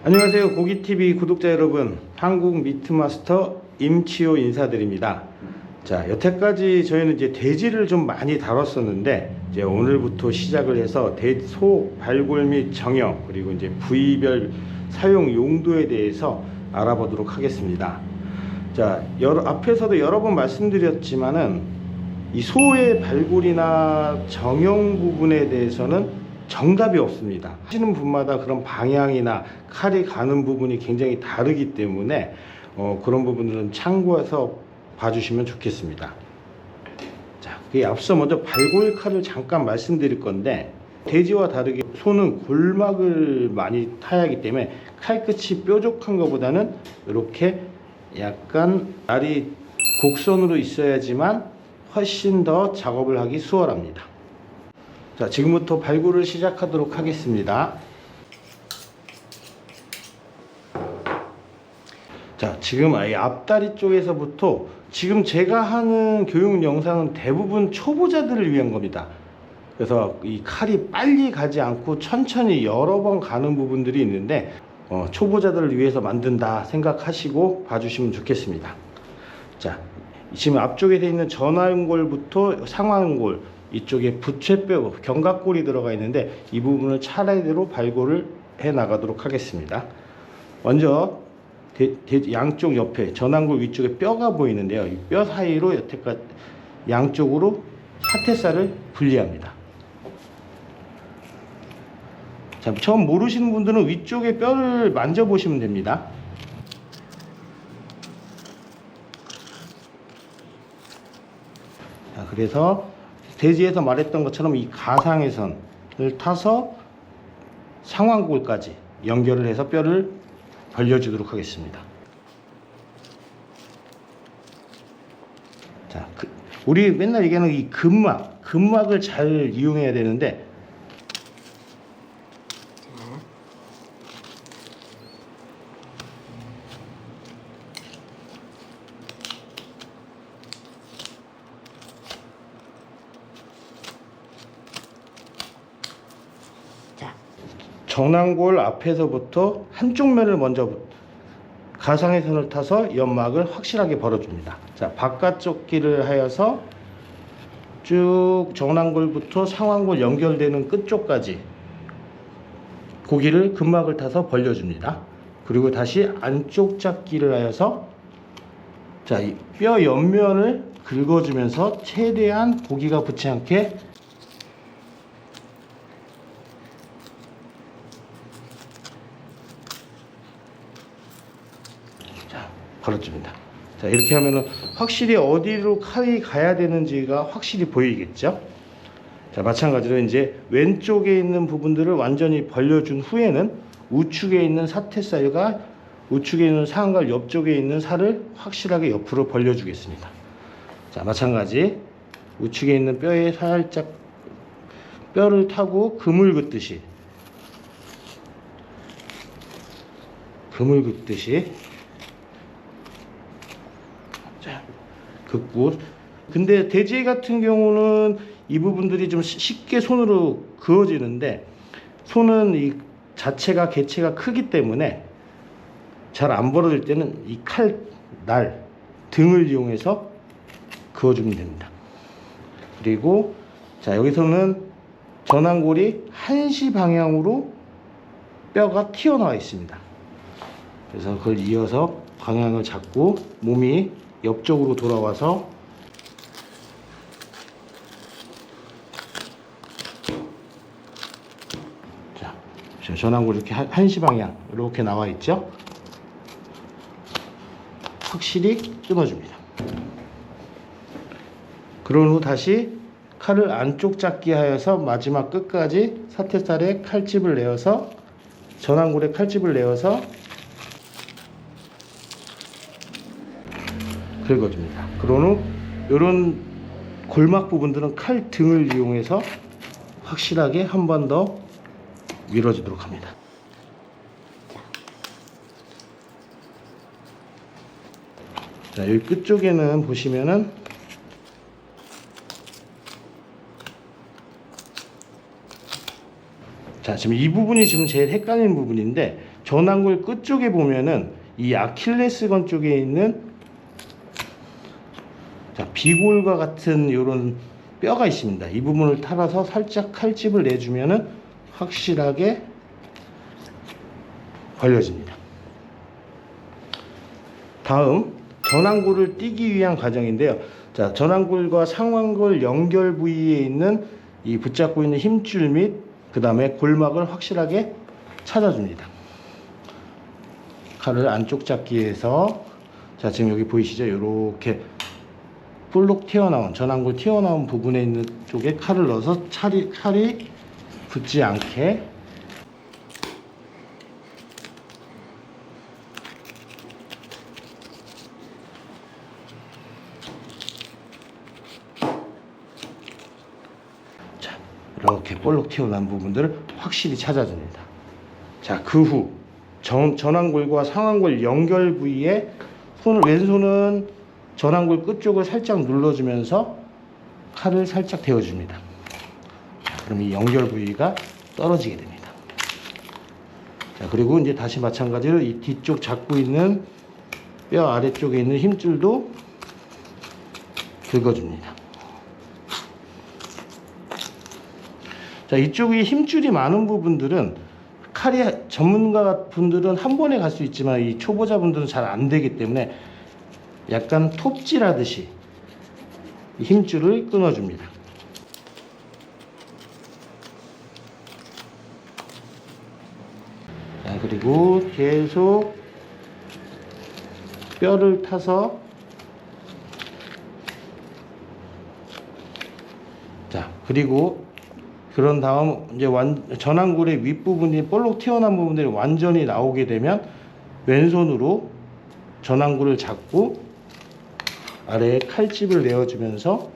안녕하세요. 고기TV 구독자 여러분, 한국 미트마스터 임치호 인사드립니다. 자, 여태까지 저희는 이제 돼지를 좀 많이 다뤘었는데, 이제 오늘부터 시작을 해서 소 발골 및 정형, 그리고 이제 부위별 사용 용도에 대해서 알아보도록 하겠습니다. 자, 앞에서도 여러 번 말씀드렸지만은 이 소의 발골이나 정형 부분에 대해서는 정답이 없습니다. 하시는 분마다 그런 방향이나 칼이 가는 부분이 굉장히 다르기 때문에 그런 부분들은 참고해서 봐주시면 좋겠습니다. 자, 앞서 먼저 발골 칼을 잠깐 말씀드릴 건데, 돼지와 다르게 소는 골막을 많이 타야 하기 때문에 칼끝이 뾰족한 것보다는 이렇게 약간 날이 곡선으로 있어야지만 훨씬 더 작업을 하기 수월합니다. 자, 지금부터 발골을 시작하도록 하겠습니다. 자, 지금 이 앞다리 쪽에서부터 지금 제가 하는 교육 영상은 대부분 초보자들을 위한 겁니다. 그래서 이 칼이 빨리 가지 않고 천천히 여러 번 가는 부분들이 있는데 초보자들을 위해서 만든다 생각하시고 봐주시면 좋겠습니다. 자, 지금 앞쪽에 되어 있는 전완골부터 상완골, 이쪽에 부채뼈, 견갑골이 들어가 있는데 이 부분을 차례대로 발골을 해 나가도록 하겠습니다. 먼저 양쪽 옆에 전완골 위쪽에 뼈가 보이는데요. 이 뼈 사이로 여태까지 양쪽으로 사태살을 분리합니다. 자, 처음 모르시는 분들은 위쪽에 뼈를 만져보시면 됩니다. 자, 그래서 돼지에서 말했던 것처럼 이 가상회선을 타서 상완골까지 연결을 해서 뼈를 벌려주도록 하겠습니다. 자, 우리 맨날 얘기하는 이 근막을 잘 이용해야 되는데, 전완골 앞에서부터 한쪽 면을 먼저 가상회선을 타서 연막을 확실하게 벌어줍니다. 자, 바깥쪽 길을 하여서 쭉 전완골부터 상완골 연결되는 끝쪽까지 고기를 근막을 타서 벌려줍니다. 그리고 다시 안쪽 잡기를 하여서 자, 이 뼈 옆면을 긁어주면서 최대한 고기가 붙지 않게 벌어줍니다. 자, 이렇게 하면은 확실히 어디로 칼이 가야 되는지가 확실히 보이겠죠? 자, 마찬가지로 이제 왼쪽에 있는 부분들을 완전히 벌려준 후에는 우측에 있는 사태살과 우측에 있는 상완골 옆쪽에 있는 살을 확실하게 옆으로 벌려주겠습니다. 자, 마찬가지 우측에 있는 뼈에 살짝 뼈를 타고 그물 긋듯이 긋고. 근데 돼지 같은 경우는 이 부분들이 좀 쉽게 손으로 그어지는데, 소는 이 자체가 개체가 크기 때문에 잘 안 벌어질 때는 이 날 등을 이용해서 그어주면 됩니다. 그리고 자, 여기서는 전완골이 한시 방향으로 뼈가 튀어나와 있습니다. 그래서 그걸 이어서 방향을 잡고 몸이 옆쪽으로 돌아와서 자, 전완골 이렇게 한시 방향 이렇게 나와 있죠. 확실히 끊어줍니다. 그런 후 다시 칼을 안쪽 잡기 하여서 마지막 끝까지 사태살에 칼집을 내어서 전완골에 칼집을 내어서 긁어줍니다. 그런 후 이런 골막 부분들은 칼 등을 이용해서 확실하게 한 번 더 밀어주도록 합니다. 자, 여기 끝쪽에는 보시면은 자, 지금 이 부분이 지금 제일 헷갈리는 부분인데, 전완골 끝쪽에 보면은 이 아킬레스건 쪽에 있는 자, 비골과 같은 이런 뼈가 있습니다. 이 부분을 탈아서 살짝 칼집을 내주면은 확실하게 벌려집니다. 다음 전완골을 띄기 위한 과정인데요. 자, 전완골과 상완골 연결 부위에 있는 이 붙잡고 있는 힘줄 및 그 다음에 골막을 확실하게 찾아줍니다. 칼을 안쪽 잡기에서 자, 지금 여기 보이시죠? 이렇게 볼록 튀어나온 전완골 튀어나온 부분에 있는 쪽에 칼을 넣어서 칼이 붙지 않게 자, 이렇게 볼록 튀어나온 부분들을 확실히 찾아줍니다. 자, 그 후 전완골과 상완골 연결 부위에 왼손은 전완골 끝쪽을 살짝 눌러주면서 칼을 살짝 대어줍니다. 그럼 이 연결 부위가 떨어지게 됩니다. 자, 그리고 이제 다시 마찬가지로 이 뒤쪽 잡고 있는 뼈 아래쪽에 있는 힘줄도 긁어줍니다. 자, 이쪽이 힘줄이 많은 부분들은 칼이 전문가 분들은 한 번에 갈 수 있지만 이 초보자 분들은 잘 안 되기 때문에 약간 톱질하듯이 힘줄을 끊어줍니다. 자, 그리고 계속 뼈를 타서 자, 그리고 그런 다음 이제 전완골의 윗부분이 볼록 튀어나온 부분들이 완전히 나오게 되면 왼손으로 전완골을 잡고 아래에 칼집을 내어주면서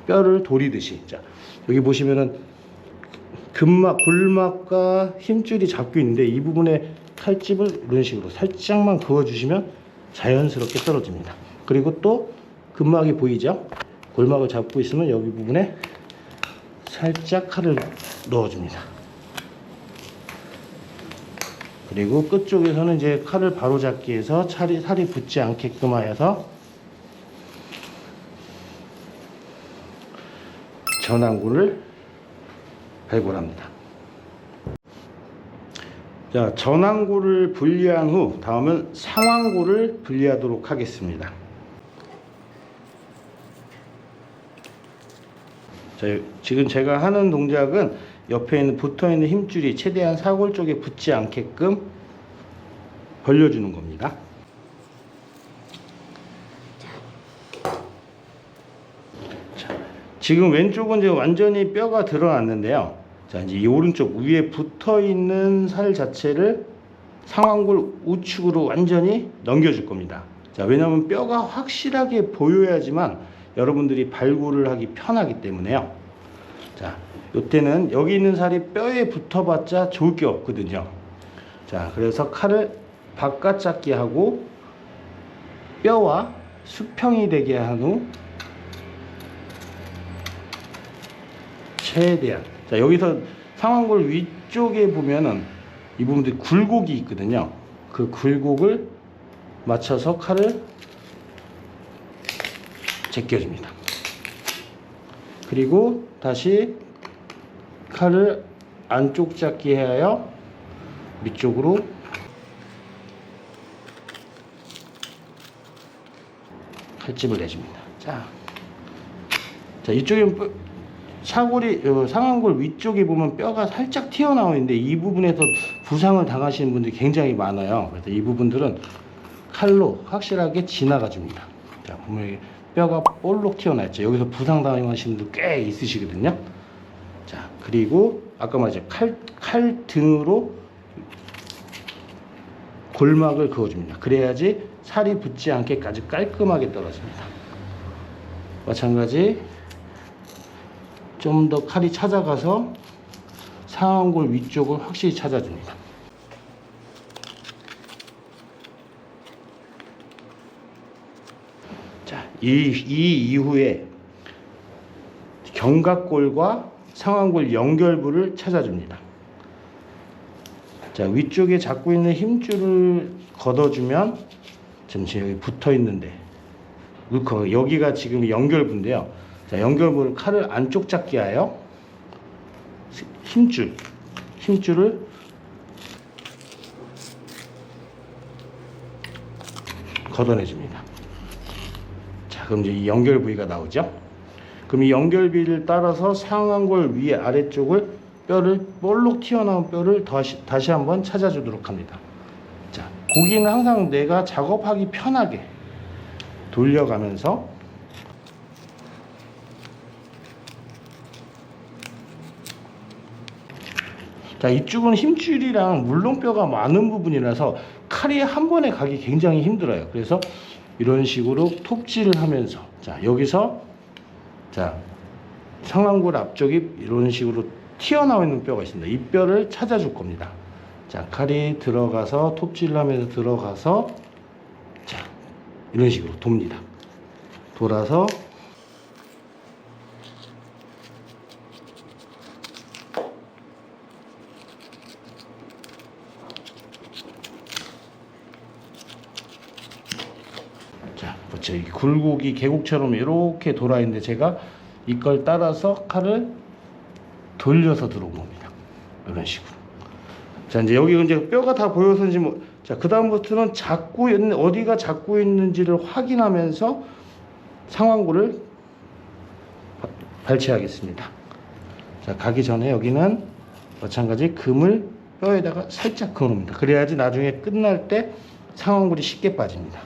뼈를 도리듯이 자, 여기 보시면은 골막과 힘줄이 잡고 있는데 이 부분에 칼집을 이런 식으로 살짝만 그어주시면 자연스럽게 떨어집니다. 그리고 또 근막이 보이죠? 골막을 잡고 있으면 여기 부분에 살짝 칼을 넣어줍니다. 그리고 끝쪽에서는 이제 칼을 바로 잡기 위해서 살이 붙지 않게끔 하여서 전완골을 발골합니다. 자, 전완골을 분리한 후 다음은 상완골을 분리하도록 하겠습니다. 자, 지금 제가 하는 동작은 옆에 있는 붙어있는 힘줄이 최대한 사골 쪽에 붙지 않게끔 벌려주는 겁니다. 자, 지금 왼쪽은 이제 완전히 뼈가 드러났는데요. 자, 이제 이 오른쪽 위에 붙어있는 살 자체를 상완골 우측으로 완전히 넘겨줄 겁니다. 자, 왜냐하면 뼈가 확실하게 보여야지만 여러분들이 발굴을 하기 편하기 때문에요. 자, 이때는 여기 있는 살이 뼈에 붙어봤자 좋을 게 없거든요. 자, 그래서 칼을 바깥 잡기 하고 뼈와 수평이 되게 한 후 최대한 자, 여기서 상완골 위쪽에 보면은 이 부분들이 굴곡이 있거든요. 그 굴곡을 맞춰서 칼을 제껴줍니다. 그리고 다시 칼을 안쪽 잡기 하여 밑쪽으로 칼집을 내줍니다. 자, 이쪽에 사골이 상완골 위쪽에 보면 뼈가 살짝 튀어나와 있는데 이 부분에서 부상을 당하시는 분들이 굉장히 많아요. 그래서 이 부분들은 칼로 확실하게 지나가 줍니다. 자, 보면 뼈가 볼록 튀어나와 있죠. 여기서 부상 당하시는 분들 꽤 있으시거든요. 자, 그리고 아까 말했죠. 칼 등으로 골막을 그어줍니다. 그래야지 살이 붙지 않게까지 깔끔하게 떨어집니다. 마찬가지 좀 더 칼이 찾아가서 상완골 위쪽을 확실히 찾아줍니다. 자, 이 이후에 견갑골과 상완골 연결부를 찾아줍니다. 자, 위쪽에 잡고 있는 힘줄을 걷어주면 잠시 여기 붙어 있는데 여기가 지금 연결부인데요. 자, 연결부를 칼을 안쪽 잡게 하여 힘줄을 걷어내줍니다. 자, 그럼 이제 이 연결 부위가 나오죠. 그럼 이 연결 부위를 따라서 상완골 위에 아래쪽을 볼록 튀어나온 뼈를 다시 한번 찾아주도록 합니다. 자, 고기는 항상 내가 작업하기 편하게 돌려가면서 자, 이쪽은 힘줄이랑 물렁뼈가 많은 부분이라서 칼이 한 번에 가기 굉장히 힘들어요. 그래서 이런 식으로 톱질을 하면서 자, 여기서 자, 상완골 앞쪽이 이런 식으로 튀어나와 있는 뼈가 있습니다. 이 뼈를 찾아줄 겁니다. 자, 칼이 들어가서 톱질을 하면서 들어가서 자, 이런 식으로 돕니다. 돌아서 자, 그렇죠. 이 굴곡이 계곡처럼 이렇게 돌아 있는데 제가 이걸 따라서 칼을 돌려서 들어온 겁니다. 이런 식으로. 자, 이제 여기 이제 뼈가 다 보여서 이제 자, 그 다음부터는 어디가 잡고 있는지를 확인하면서 상완골을 발치하겠습니다. 자, 가기 전에 여기는 마찬가지 금을 뼈에다가 살짝 그어놓습니다. 그래야지 나중에 끝날 때 상완골이 쉽게 빠집니다.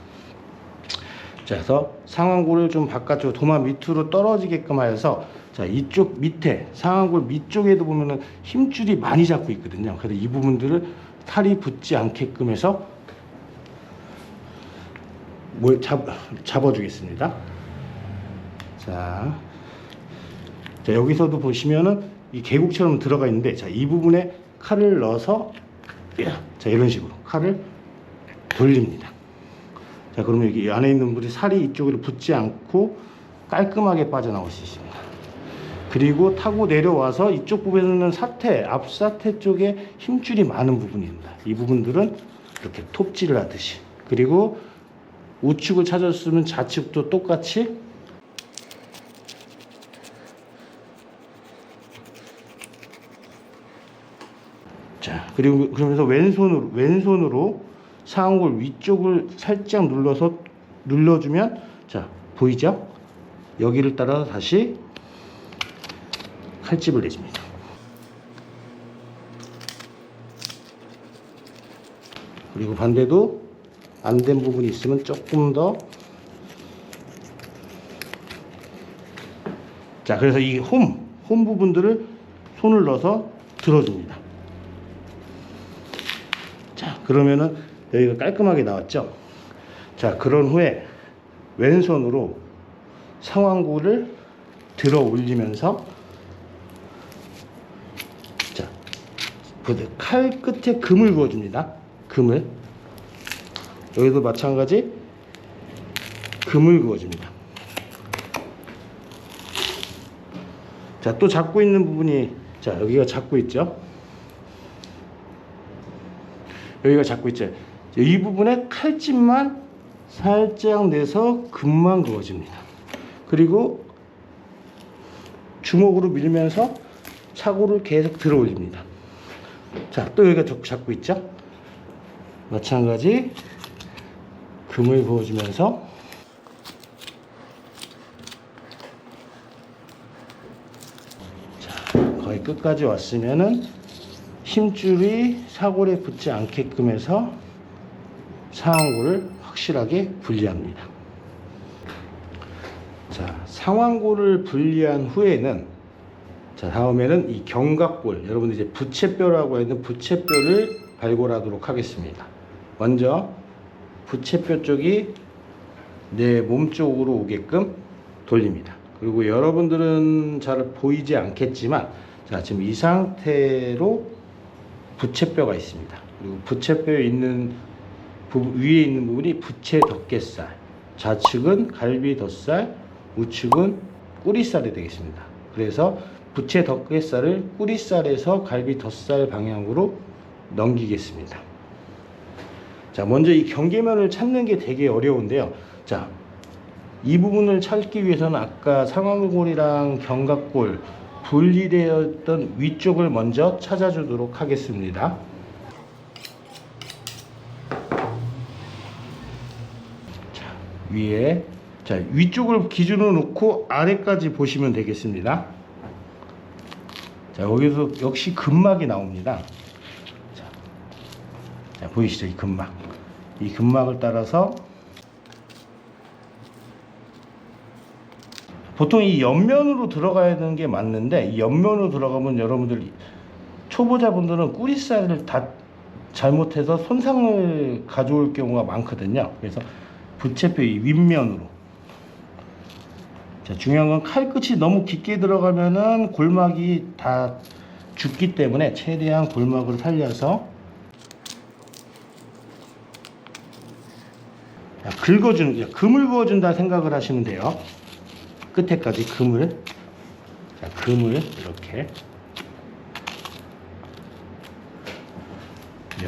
자, 그래서 상완골을 좀 바깥쪽으로 도마 밑으로 떨어지게끔 하여서 자, 이쪽 밑에 상완골 밑쪽에도 보면은 힘줄이 많이 잡고 있거든요. 그래서 이 부분들을 칼이 붙지 않게끔 해서 잡아주겠습니다. 자, 여기서도 보시면은 이 계곡처럼 들어가 있는데 자, 이 부분에 칼을 넣어서 자, 이런 식으로 칼을 돌립니다. 자, 그러면 여기 안에 있는 물이 살이 이쪽으로 붙지 않고 깔끔하게 빠져나올 수 있습니다. 그리고 타고 내려와서 이쪽 부분에는 앞사태 쪽에 힘줄이 많은 부분입니다. 이 부분들은 이렇게 톱질을 하듯이, 그리고 우측을 찾았으면 좌측도 똑같이 자, 그리고 그러면서 왼손으로 상완골 위쪽을 살짝 눌러주면 자, 보이죠? 여기를 따라 다시 칼집을 내줍니다. 그리고 반대도 안 된 부분이 있으면 조금 더 자, 그래서 이 홈 부분들을 손을 넣어서 들어줍니다. 자, 그러면은 여기가 깔끔하게 나왔죠. 자, 그런 후에 왼손으로 상완골을 들어 올리면서 자, 칼 끝에 금을 그어줍니다. 금을 여기도 마찬가지 금을 그어줍니다. 자, 또 잡고 있는 부분이 자, 여기가 잡고 있죠. 여기가 잡고 있죠. 이 부분에 칼집만 살짝 내서 금만 그어줍니다. 그리고 주먹으로 밀면서 차고를 계속 들어 올립니다. 자, 또 여기가 잡고 있죠. 마찬가지 금을 그어주면서 자, 거의 끝까지 왔으면은 힘줄이 사골에 붙지 않게끔 해서 상완골을 확실하게 분리합니다. 자, 상완골을 분리한 후에는 자, 다음에는 이 견갑골, 여러분들 이제 부채뼈라고 하는 부채뼈를 발골하도록 하겠습니다. 먼저 부채뼈 쪽이 내 몸 쪽으로 오게끔 돌립니다. 그리고 여러분들은 잘 보이지 않겠지만 자, 지금 이 상태로 부채뼈가 있습니다. 그리고 부채뼈에 있는 위에 있는 부분이 부채 덮개살, 좌측은 갈비 덧살, 우측은 꼬리살이 되겠습니다. 그래서 부채 덮개살을 꼬리살에서 갈비 덧살 방향으로 넘기겠습니다. 자, 먼저 이 경계면을 찾는 게 되게 어려운데요. 자, 이 부분을 찾기 위해서는 아까 상완골이랑 견갑골 분리되어 있던 위쪽을 먼저 찾아주도록 하겠습니다. 자, 위에, 자, 위쪽을 기준으로 놓고 아래까지 보시면 되겠습니다. 자, 여기서 역시 근막이 나옵니다. 자, 보이시죠? 이 근막. 이 근막을 따라서 보통 이 옆면으로 들어가야 되는 게 맞는데, 이 옆면으로 들어가면 여러분들 초보자분들은 꼬리살을 다 잘못해서 손상을 가져올 경우가 많거든요. 그래서 부채뼈 이 윗면으로. 자, 중요한 건 칼끝이 너무 깊게 들어가면은 골막이 다 죽기 때문에 최대한 골막을 살려서 긁어주는, 금을 그어준다 생각을 하시면 돼요. 끝에까지 금을. 자, 금을 이렇게.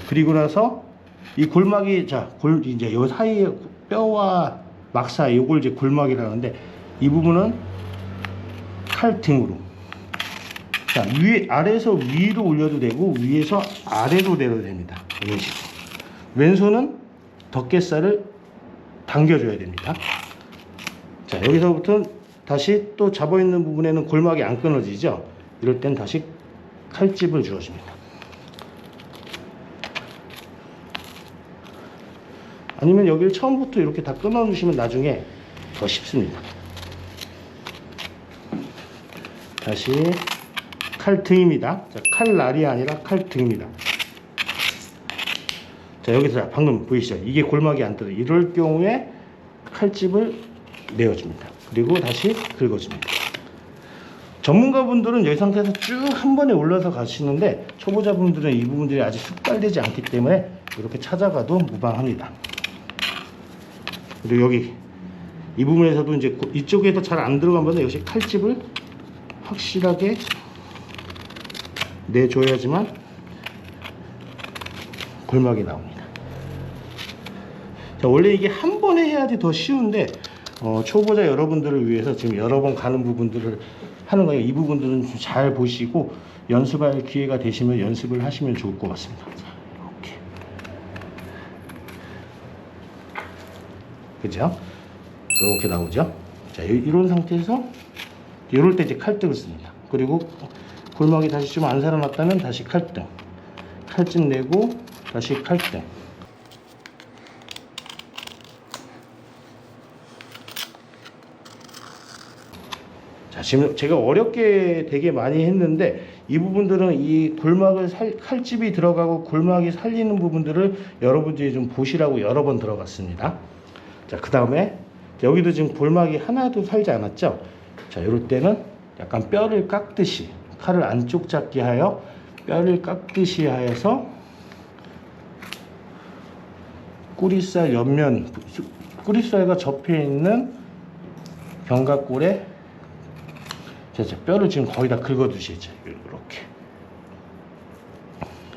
그리고 나서 이 골막이, 자, 이제 요 사이에 뼈와 막 사이, 요걸 이제 골막이라는데, 이 부분은 칼등으로. 자, 아래에서 위로 올려도 되고, 위에서 아래로 내려도 됩니다. 이런 식으로. 왼손은 덮개살을 당겨줘야 됩니다. 자, 여기서부터 다시 또 잡아있는 부분에는 골막이 안 끊어지죠. 이럴 땐 다시 칼집을 주어줍니다. 아니면 여기를 처음부터 이렇게 다 끊어주시면 나중에 더 쉽습니다. 다시 칼등입니다. 자, 칼날이 아니라 칼등입니다. 자, 여기서 방금 보이시죠? 이게 골막이 안 떠요. 이럴 경우에 칼집을 내어줍니다. 그리고 다시 긁어줍니다. 전문가분들은 여기 상태에서 쭉 한 번에 올라서 가시는데, 초보자분들은 이 부분들이 아직 숙달되지 않기 때문에 이렇게 찾아가도 무방합니다. 그리고 여기 이 부분에서도 이제 이쪽에서 잘 안 들어가면 역시 칼집을 확실하게 내줘야지만 골막이 나옵니다. 자, 원래 이게 한 번에 해야지 더 쉬운데, 초보자 여러분들을 위해서 지금 여러 번 가는 부분들을 하는 거예요. 이 부분들은 좀 잘 보시고 연습할 기회가 되시면 연습을 하시면 좋을 것 같습니다. 자, 이렇게. 그죠? 이렇게 나오죠? 자, 이런 상태에서 이럴 때 이제 칼등을 씁니다. 그리고 골막이 다시 좀 안 살아났다면 다시 칼등. 칼집 내고 다시 칼등. 자, 지금 제가 어렵게 되게 많이 했는데, 이 부분들은 이 골막을 칼집이 들어가고 골막이 살리는 부분들을 여러분들이 좀 보시라고 여러 번 들어갔습니다. 자, 그 다음에 여기도 지금 골막이 하나도 살지 않았죠? 자, 이럴 때는 약간 뼈를 깎듯이, 칼을 안쪽 잡게 하여 뼈를 깎듯이 하여서 꼬리살 옆면, 꼬리살과 접혀 있는 견갑골에, 자, 뼈를 지금 거의 다 긁어 두시죠. 이렇게.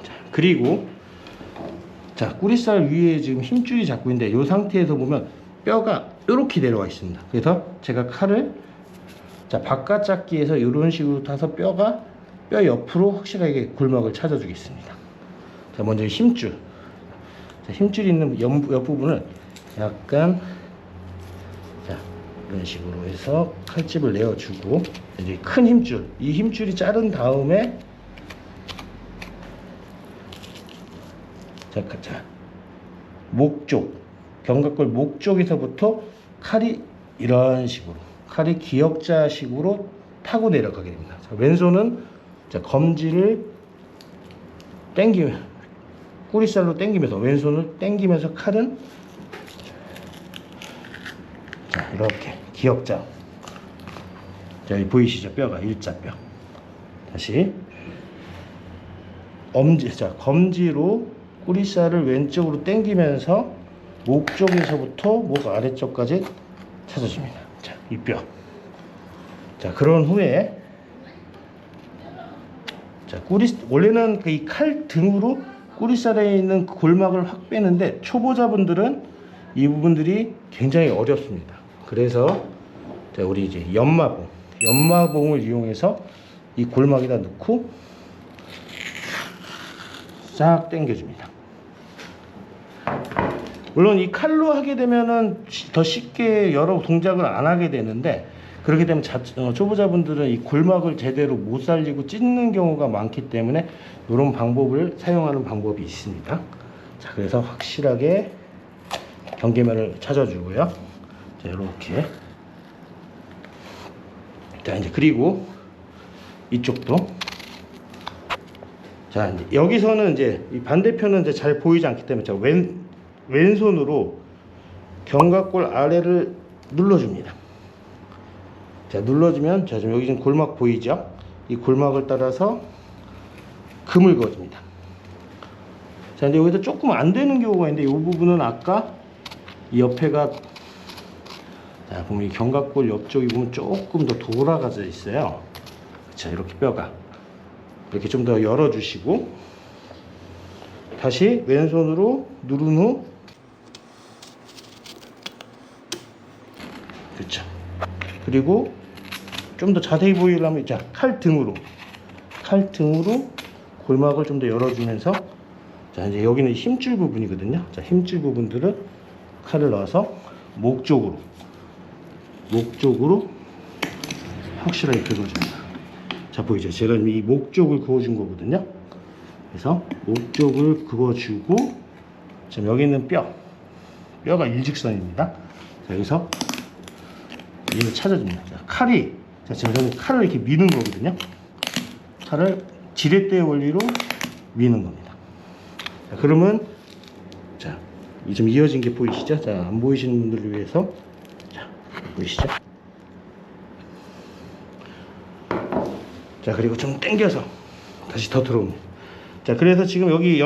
자, 그리고 자, 꼬리살 위에 지금 힘줄이 잡고 있는데, 이 상태에서 보면 뼈가 이렇게 내려와 있습니다. 그래서 제가 칼을, 자, 바깥 잡기에서 이런 식으로 타서 뼈 옆으로 확실하게 골막을 찾아주겠습니다. 자, 먼저 힘줄. 자, 힘줄이 있는 옆부분을 약간, 자, 이런 식으로 해서 칼집을 내어주고, 이제 큰 힘줄, 이 힘줄이 자른 다음에, 자, 목쪽, 견갑골 목쪽에서부터 칼이 이런 식으로, 칼이 기역자식으로 타고 내려가게 됩니다. 자, 왼손은, 자, 검지를 당기면, 꼬리살로 당기면서, 왼손을 당기면서 칼은, 자, 이렇게 기역자. 자, 여기 보이시죠? 뼈가 일자뼈. 다시 엄지, 자, 검지로 꼬리살을 왼쪽으로 당기면서 목 쪽에서부터 목 아래쪽까지 찾아줍니다. 자, 이 뼈. 자, 그런 후에 자, 원래는 이 칼 등으로 꼬리살에 있는 골막을 확 빼는데 초보자분들은 이 부분들이 굉장히 어렵습니다. 그래서 자, 우리 이제 연마봉을 이용해서 이 골막에다 넣고 싹 당겨줍니다. 물론 이 칼로 하게 되면은 더 쉽게 여러 동작을 안 하게 되는데, 그렇게 되면 초보자분들은 이 골막을 제대로 못 살리고 찢는 경우가 많기 때문에 이런 방법을 사용하는 방법이 있습니다. 자, 그래서 확실하게 경계면을 찾아주고요. 자, 이렇게. 자, 이제 그리고 이쪽도. 자, 이제 여기서는 이제 이 반대편은 이제 잘 보이지 않기 때문에 제가 왼손으로 견갑골 아래를 눌러줍니다. 자, 눌러주면, 자, 지금 여기 지금 골막 보이죠? 이 골막을 따라서 금을 그어줍니다. 자, 근데 여기서 조금 안 되는 경우가 있는데, 이 부분은 아까 이 옆에가, 자, 보면 이 견갑골 옆쪽이 보면 조금 더 돌아가져 있어요. 자, 이렇게 뼈가. 이렇게 좀 더 열어주시고, 다시 왼손으로 누른 후, 그렇죠. 그리고 좀 더 자세히 보이려면, 자, 칼 등으로 골막을 좀 더 열어주면서, 자, 이제 여기는 힘줄 부분이거든요. 자, 힘줄 부분들은 칼을 넣어서 목 쪽으로 확실하게 긁어줍니다. 자, 보이죠? 제가 이 목 쪽을 그어준 거거든요. 그래서 목 쪽을 그어주고, 지금 여기 있는 뼈가 일직선입니다. 자, 여기서 얘를 찾아줍니다. 자, 자, 지금 저는 칼을 이렇게 미는 거거든요. 칼을 지렛대 원리로 미는 겁니다. 자, 그러면, 자, 좀 이어진 게 보이시죠? 자, 안 보이시는 분들을 위해서, 자, 보이시죠? 자, 그리고 좀 당겨서 다시 더 들어옵니다. 자, 그래서 지금 여기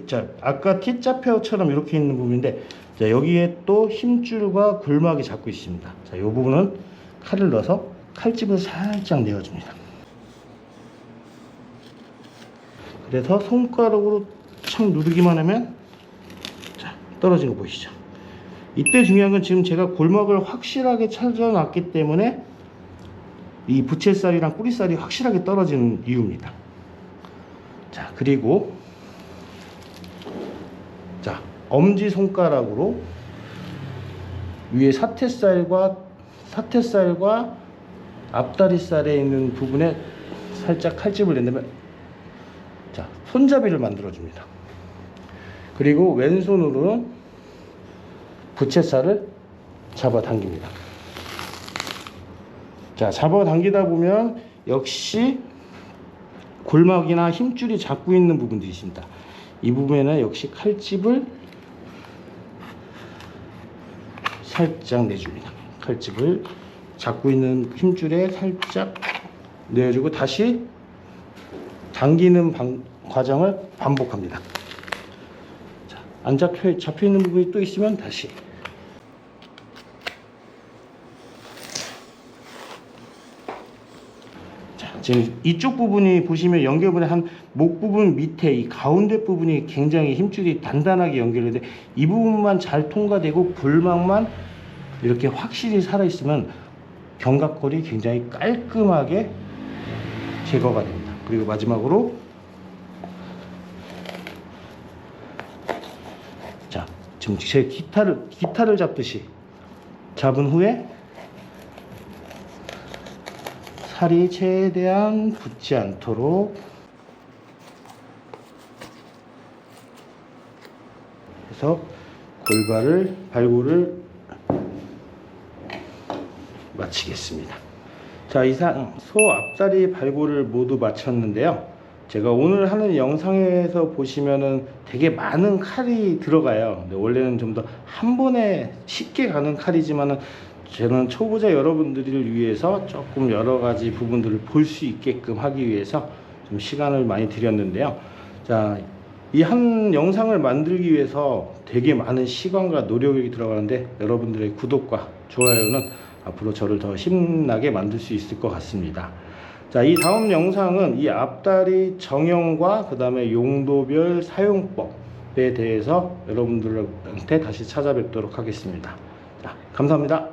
자, 아까 T자표처럼 이렇게 있는 부분인데, 자, 여기에 또 힘줄과 골막이 잡고 있습니다. 자, 이 부분은 칼을 넣어서 칼집을 살짝 내어줍니다. 그래서 손가락으로 착 누르기만 하면, 자, 떨어지는 거 보이시죠? 이때 중요한 건 지금 제가 골막을 확실하게 찾아놨기 때문에 이 부채살이랑 꼬리살이 확실하게 떨어지는 이유입니다. 자, 그리고, 자, 엄지손가락으로 위에 사태살과 앞다리살에 있는 부분에 살짝 칼집을 낸다면, 자, 손잡이를 만들어 줍니다. 그리고 왼손으로는 부채살을 잡아당깁니다. 자, 잡아당기다 보면 역시 골막이나 힘줄이 잡고 있는 부분들이 있습니다. 이 부분에는 역시 칼집을 살짝 내줍니다. 칼집을 잡고 있는 힘줄에 살짝 내어주고 다시 당기는 과정을 반복합니다. 자, 안 잡혀 있는 부분이 또 있으면 다시. 자, 지금 이쪽 부분이 보시면 연결부의 한 목 부분 밑에 이 가운데 부분이 굉장히 힘줄이 단단하게 연결되는데, 이 부분만 잘 통과되고 골막만 이렇게 확실히 살아있으면 견갑골이 굉장히 깔끔하게 제거가 됩니다. 그리고 마지막으로, 자, 지금 제 기타를 잡듯이 잡은 후에 살이 최대한 붙지 않도록 해서 발골을 마치겠습니다. 자, 이상 소 앞다리 발골을 모두 마쳤는데요. 제가 오늘 하는 영상에서 보시면은 되게 많은 칼이 들어가요. 근데 원래는 좀 더 한 번에 쉽게 가는 칼이지만은, 저는 초보자 여러분들을 위해서 조금 여러 가지 부분들을 볼 수 있게끔 하기 위해서 좀 시간을 많이 들였는데요. 자, 이 한 영상을 만들기 위해서 되게 많은 시간과 노력이 들어가는데, 여러분들의 구독과 좋아요는 앞으로 저를 더 힘나게 만들 수 있을 것 같습니다. 자, 이 다음 영상은 이 앞다리 정형과 그 다음에 용도별 사용법에 대해서 여러분들한테 다시 찾아뵙도록 하겠습니다. 자, 감사합니다.